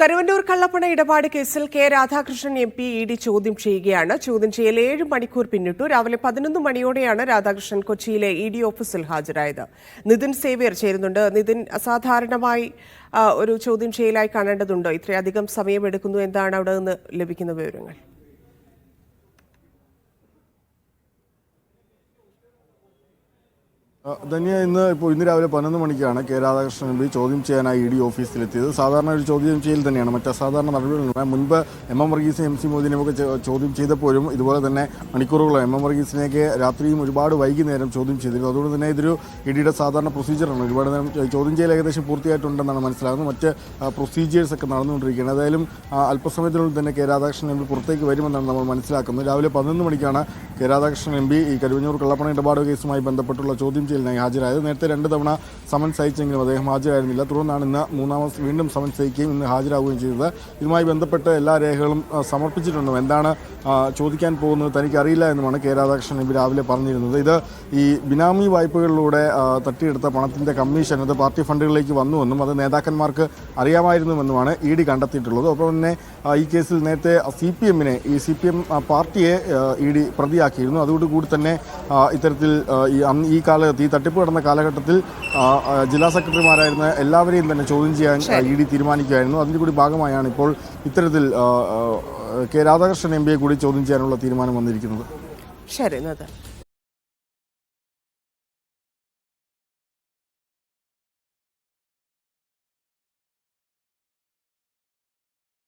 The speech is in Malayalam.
കരുവന്നൂർ കള്ളപ്പണ ഇടപാട് കേസിൽ K Radhakrishnan M P E D ചോദ്യം ചെയ്യുകയാണ്. ചോദ്യം ചെയ്യൽ 7 മണിക്കൂർ പിന്നിട്ടു. രാവിലെ 11 മണിയോടെയാണ് രാധാകൃഷ്ണൻ കൊച്ചിയിലെ ഇ ഡി ഓഫീസിൽ ഹാജരായത്. നിതിൻ സേവ്യർ ചേരുന്നുണ്ട്. നിതിൻ, അസാധാരണമായി ഒരു ചോദ്യം ചെയ്യലായി കാണേണ്ടതുണ്ടോ? ഇത്രയധികം സമയമെടുക്കുന്നു. എന്താണ് അവിടെ നിന്ന് ലഭിക്കുന്ന വിവരങ്ങൾ? ധന്യ, ഇന്ന് രാവിലെ 11 മണിക്കാണ് കെ രാധാകൃഷ്ണൻ എം പി ചോദ്യം ചെയ്യാനായി ഇ ഡി ഓഫീസിലെത്തിയത്. സാധാരണ ഒരു ചോദ്യം ചെയ്യൽ തന്നെയാണ്, മറ്റ് അസാധാരണ നടപടികളുണ്ട്. മുൻപ് എം വർഗീസും MC മോദിനെയൊക്കെ ചോദ്യം ചെയ്തപ്പോഴും ഇതുപോലെ തന്നെ മണിക്കൂറുകളാണ്. എം വർഗീസിനെയൊക്കെ രാത്രിയും ഒരുപാട് വൈകുന്നേരം ചോദ്യം ചെയ്തിരുന്നു. അതുകൊണ്ട് തന്നെ ഇതൊരു ഇ ഡിയുടെ സാധാരണ പ്രൊസീജിയറാണ്. ഒരുപാട് നേരം ചോദ്യം ചെയ്യൽ ഏകദേശം പൂർത്തിയായിട്ടുണ്ടെന്നാണ് മനസ്സിലാകുന്നത്. മറ്റ് പ്രൊസീജിയേഴ്സൊക്കെ നടന്നുകൊണ്ടിരിക്കുകയാണ്. ഏതായാലും അല്പസമയത്തിനുള്ളിൽ തന്നെ കെ രാധാകൃഷ്ണൻ എം പി പുറത്തേക്ക് വരുമെന്നാണ് നമ്മൾ മനസ്സിലാക്കുന്നത്. രാവിലെ 11 മണിക്കാണ് കെ രാധാകൃഷ്ണൻ എം പി ഈ കരുവന്നൂർ കള്ളപ്പണ ഇടപാട് കേസുമായി ബന്ധപ്പെട്ടുള്ള ചോദ്യം ചെയ്യലിനായി ഹാജരായത്. നേരത്തെ 2 തവണ സമൻസ് അയച്ചെങ്കിലും അദ്ദേഹം ഹാജരായിരുന്നില്ല. തുടർന്നാണ് ഇന്ന് മൂന്നാമത് വീണ്ടും സമൻസ് അയക്കുകയും ഇന്ന് ഹാജരാകുകയും ചെയ്തത്. ഇതുമായി ബന്ധപ്പെട്ട് എല്ലാ രേഖകളും സമർപ്പിച്ചിട്ടുണ്ടോ, എന്താണ് ചോദിക്കാൻ പോകുന്നത് തനിക്കറിയില്ല എന്നുമാണ് കെ രാധാകൃഷ്ണൻ എം പി രാവിലെ പറഞ്ഞിരുന്നത്. ഇത് ഈ ബിനാമി വായ്പകളിലൂടെ തട്ടിയെടുത്ത പണത്തിൻ്റെ കമ്മീഷൻ അത് പാർട്ടി ഫണ്ടുകളിലേക്ക് വന്നുവെന്നും അത് നേതാക്കന്മാർക്ക് അറിയാമായിരുന്നുവെന്നുമാണ് ഇ ഡി കണ്ടെത്തിയിട്ടുള്ളത്. ഒപ്പം തന്നെ ഈ കേസിൽ നേരത്തെ CPM പാർട്ടിയെ ഇ ഡി പ്രതിയാക്കിയിരുന്നു. അതോടുകൂടി തന്നെ ഇത്തരത്തിൽ ഈ കാലഘട്ടത്തിൽ ഈ തട്ടിപ്പ് നടന്ന കാലഘട്ടത്തിൽ ജില്ലാ സെക്രട്ടറിമാരായിരുന്ന എല്ലാവരെയും തന്നെ ചോദ്യം ചെയ്യാൻ ഇ ഡി തീരുമാനിക്കുകയായിരുന്നു. അതിൻ്റെ കൂടി ഭാഗമായാണ് ഇപ്പോൾ ഇത്തരത്തിൽ കെ രാധാകൃഷ്ണൻ എം പിയെ കൂടി ചോദ്യം ചെയ്യാനുള്ള തീരുമാനം വന്നിരിക്കുന്നത്. ശരി.